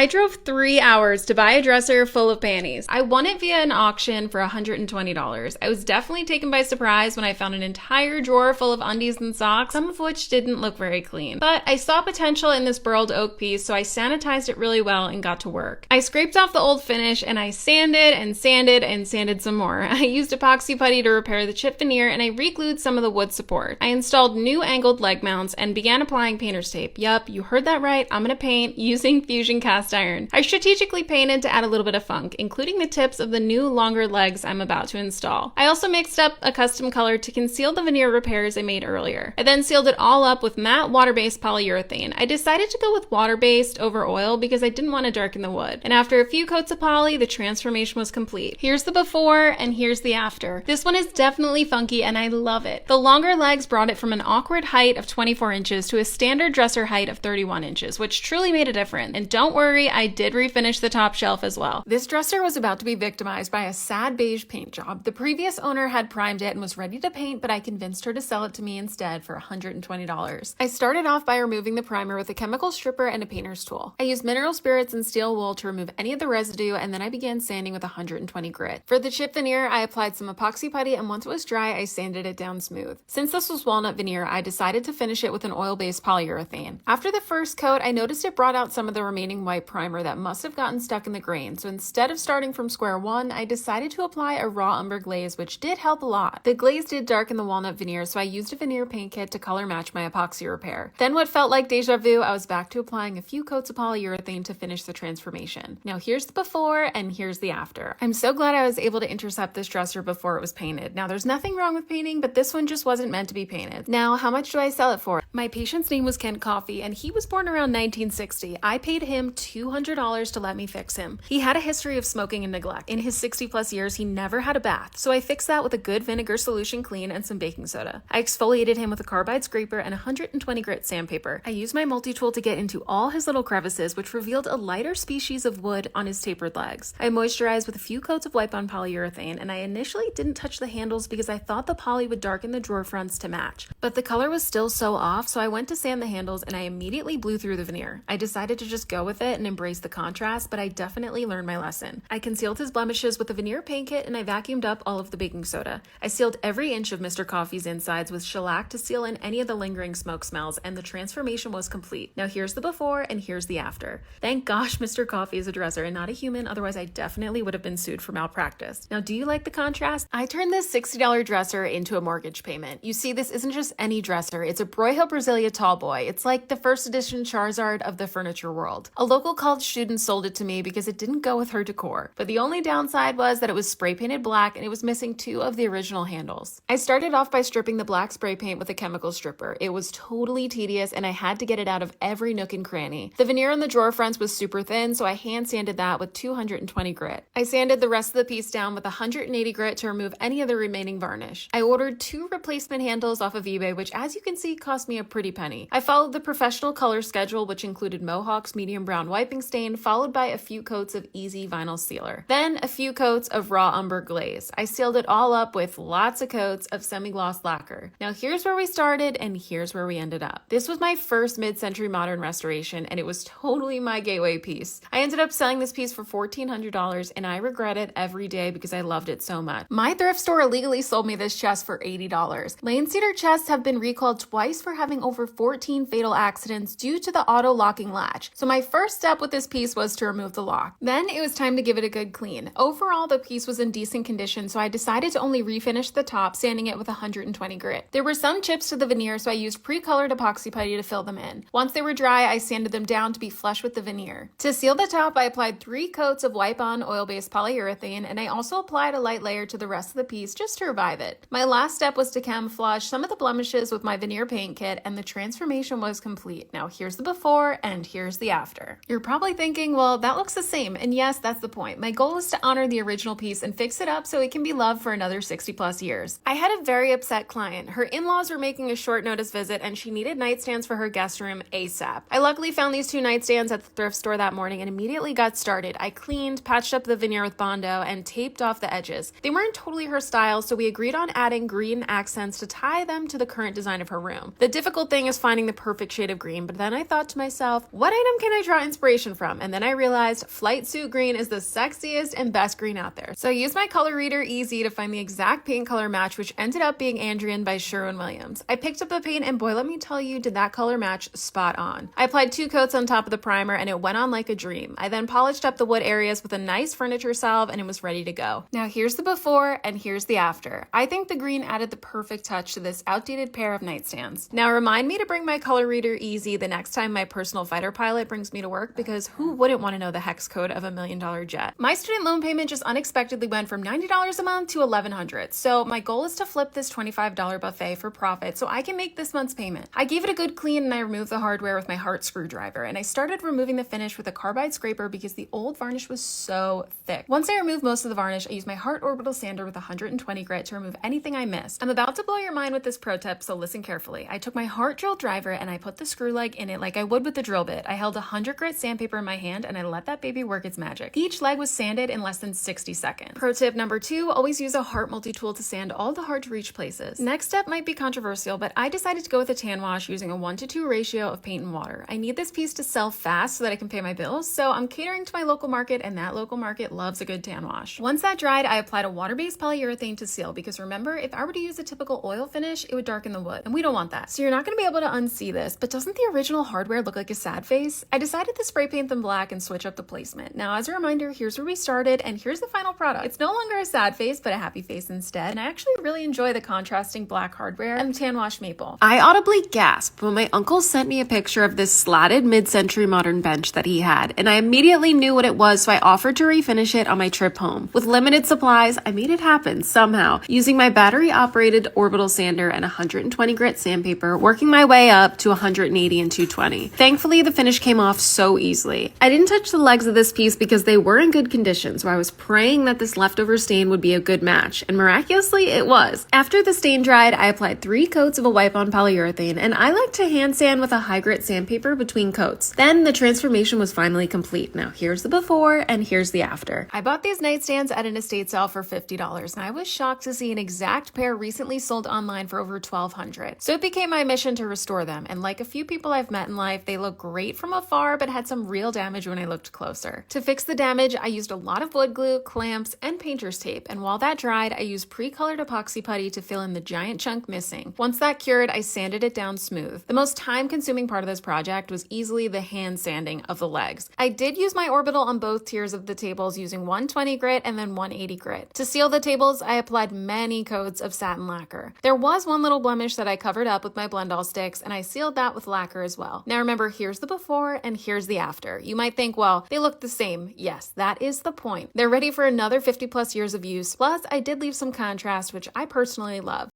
I drove 3 hours to buy a dresser full of panties. I won it via an auction for $120. I was definitely taken by surprise when I found an entire drawer full of undies and socks, some of which didn't look very clean. But I saw potential in this burled oak piece, so I sanitized it really well and got to work. I scraped off the old finish and I sanded and sanded and sanded some more. I used epoxy putty to repair the chip veneer and I re-glued some of the wood support. I installed new angled leg mounts and began applying painter's tape. Yup, you heard that right. I'm gonna paint using Fusion cast iron. I strategically painted to add a little bit of funk, including the tips of the new longer legs I'm about to install. I also mixed up a custom color to conceal the veneer repairs I made earlier. I then sealed it all up with matte water-based polyurethane. I decided to go with water-based over oil because I didn't want to darken the wood. And after a few coats of poly, the transformation was complete. Here's the before and here's the after. This one is definitely funky and I love it. The longer legs brought it from an awkward height of 24 inches to a standard dresser height of 31 inches, which truly made a difference. And don't worry, I did refinish the top shelf as well. This dresser was about to be victimized by a sad beige paint job. The previous owner had primed it and was ready to paint, but I convinced her to sell it to me instead for $120. I started off by removing the primer with a chemical stripper and a painter's tool. I used mineral spirits and steel wool to remove any of the residue, and then I began sanding with 120 grit. For the chip veneer, I applied some epoxy putty, and once it was dry, I sanded it down smooth. Since this was walnut veneer, I decided to finish it with an oil-based polyurethane. After the first coat, I noticed it brought out some of the remaining white primer that must have gotten stuck in the grain, so instead of starting from square one, I decided to apply a raw umber glaze, which did help a lot. The glaze did darken the walnut veneer, so I used a veneer paint kit to color match my epoxy repair. Then what felt like deja vu, I was back to applying a few coats of polyurethane to finish the transformation. Now here's the before and here's the after. I'm so glad I was able to intercept this dresser before it was painted. Now there's nothing wrong with painting, but this one just wasn't meant to be painted. Now, how much do I sell it for? My patient's name was Kent Coffey, and he was born around 1960. I paid him $200 to let me fix him. He had a history of smoking and neglect. In his 60 plus years, he never had a bath, so I fixed that with a good vinegar solution clean and some baking soda. I exfoliated him with a carbide scraper and 120 grit sandpaper. I used my multi-tool to get into all his little crevices, which revealed a lighter species of wood on his tapered legs. I moisturized with a few coats of wipe-on polyurethane, and I initially didn't touch the handles because I thought the poly would darken the drawer fronts to match. But the color was still so off, so I went to sand the handles and I immediately blew through the veneer. I decided to just go with it and embrace the contrast, but I definitely learned my lesson. I concealed his blemishes with a veneer paint kit and I vacuumed up all of the baking soda. I sealed every inch of Mr. Coffey's insides with shellac to seal in any of the lingering smoke smells, and the transformation was complete. Now here's the before and here's the after. Thank gosh Mr. Coffey is a dresser and not a human, otherwise I definitely would have been sued for malpractice. Now do you like the contrast? I turned this $60 dresser into a mortgage payment. You see, this isn't just any dresser, it's a Broyhill Brasilia tall boy. It's like the first edition Charizard of the furniture world. A local college student sold it to me because it didn't go with her decor, but the only downside was that it was spray painted black and it was missing 2 of the original handles. I started off by stripping the black spray paint with a chemical stripper. It was totally tedious and I had to get it out of every nook and cranny. The veneer on the drawer fronts was super thin, so I hand sanded that with 220 grit. I sanded the rest of the piece down with 180 grit to remove any of the remaining varnish. I ordered 2 replacement handles off of eBay, which as you can see cost me a pretty penny. I followed the professional color schedule, which included Mohawk's medium brown wiping stain, followed by a few coats of easy vinyl sealer. Then a few coats of raw umber glaze. I sealed it all up with lots of coats of semi-gloss lacquer. Now here's where we started and here's where we ended up. This was my first mid-century modern restoration and it was totally my gateway piece. I ended up selling this piece for $1,400 and I regret it every day because I loved it so much. My thrift store illegally sold me this chest for $80. Lane cedar chests have been recalled twice for having over 14 fatal accidents due to the auto locking latch. So my first step with this piece was to remove the lock. Then it was time to give it a good clean. Overall, the piece was in decent condition, so I decided to only refinish the top, sanding it with 120 grit. There were some chips to the veneer, so I used pre-colored epoxy putty to fill them in. Once they were dry, I sanded them down to be flush with the veneer. To seal the top, I applied 3 coats of wipe-on oil-based polyurethane, and I also applied a light layer to the rest of the piece just to revive it. My last step was to camouflage some of the blemishes with my veneer paint kit, and the transformation was complete. Now here's the before and here's the after. You're probably thinking, well, that looks the same, and yes, that's the point. My goal is to honor the original piece and fix it up so it can be loved for another 60 plus years. I had a very upset client. Her in-laws were making a short notice visit and she needed nightstands for her guest room ASAP. I luckily found these 2 nightstands at the thrift store that morning and immediately got started. I cleaned, patched up the veneer with Bondo, and taped off the edges. They weren't totally her style, so we agreed on adding green accents to tie them to the current design of her room. The difficult thing is finding the perfect shade of green, but then I thought to myself, what item can I draw inspiration inspiration from, and then I realized flight suit green is the sexiest and best green out there. So I used my color reader Easy to find the exact paint color match, which ended up being Andrian by Sherwin-Williams. I picked up the paint and boy, let me tell you, did that color match spot on. I applied 2 coats on top of the primer and it went on like a dream. I then polished up the wood areas with a nice furniture salve and it was ready to go. Now here's the before and here's the after. I think the green added the perfect touch to this outdated pair of nightstands. Now remind me to bring my color reader Easy the next time my personal fighter pilot brings me to work, because who wouldn't want to know the hex code of $1 million jet? My student loan payment just unexpectedly went from $90 a month to $1,100. So my goal is to flip this $25 buffet for profit so I can make this month's payment. I gave it a good clean and I removed the hardware with my Hart screwdriver, and I started removing the finish with a carbide scraper because the old varnish was so thick. Once I removed most of the varnish, I used my Hart orbital sander with 120 grit to remove anything I missed. I'm about to blow your mind with this pro tip, so listen carefully. I took my Hart drill driver and I put the screw leg in it like I would with the drill bit. I held 100 grit sandpaper in my hand and I let that baby work its magic. Each leg was sanded in less than 60 seconds. Pro tip number 2, always use a Hart multi-tool to sand all the hard to reach places. Next step might be controversial, but I decided to go with a tan wash using a 1:2 ratio of paint and water. I need this piece to sell fast so that I can pay my bills, so I'm catering to my local market, and that local market loves a good tan wash. Once that dried, I applied a water-based polyurethane to seal, because remember, if I were to use a typical oil finish, it would darken the wood, and we don't want that. So you're not going to be able to unsee this, but doesn't the original hardware look like a sad face? I decided to spray paint them black and switch up the placement. Now, as a reminder, here's where we started, and here's the final product. It's no longer a sad face, but a happy face instead, and I actually really enjoy the contrasting black hardware and tan wash maple. I audibly gasped when my uncle sent me a picture of this slatted mid-century modern bench that he had, and I immediately knew what it was, so I offered to refinish it on my trip home. With limited supplies, I made it happen somehow, using my battery-operated orbital sander and 120 grit sandpaper, working my way up to 180 and 220. Thankfully, the finish came off so easily. I didn't touch the legs of this piece because they were in good condition, so I was praying that this leftover stain would be a good match, and miraculously, it was. After the stain dried, I applied 3 coats of a wipe-on polyurethane, and I like to hand sand with a high-grit sandpaper between coats. Then the transformation was finally complete. Now here's the before and here's the after. I bought these nightstands at an estate sale for $50, and I was shocked to see an exact pair recently sold online for over $1,200. So it became my mission to restore them, and like a few people I've met in life, they look great from afar but had some real damage when I looked closer. To fix the damage, I used a lot of wood glue, clamps, and painter's tape, and while that dried, I used pre-colored epoxy putty to fill in the giant chunk missing. Once that cured, I sanded it down smooth. The most time-consuming part of this project was easily the hand sanding of the legs. I did use my orbital on both tiers of the tables using 120 grit and then 180 grit. To seal the tables, I applied many coats of satin lacquer. There was one little blemish that I covered up with my blend-all sticks, and I sealed that with lacquer as well. Now remember, here's the before and here's the after. You might think, well, they look the same. Yes, that is the point. They're ready for another 50+ years of use. Plus, I did leave some contrast, which I personally love.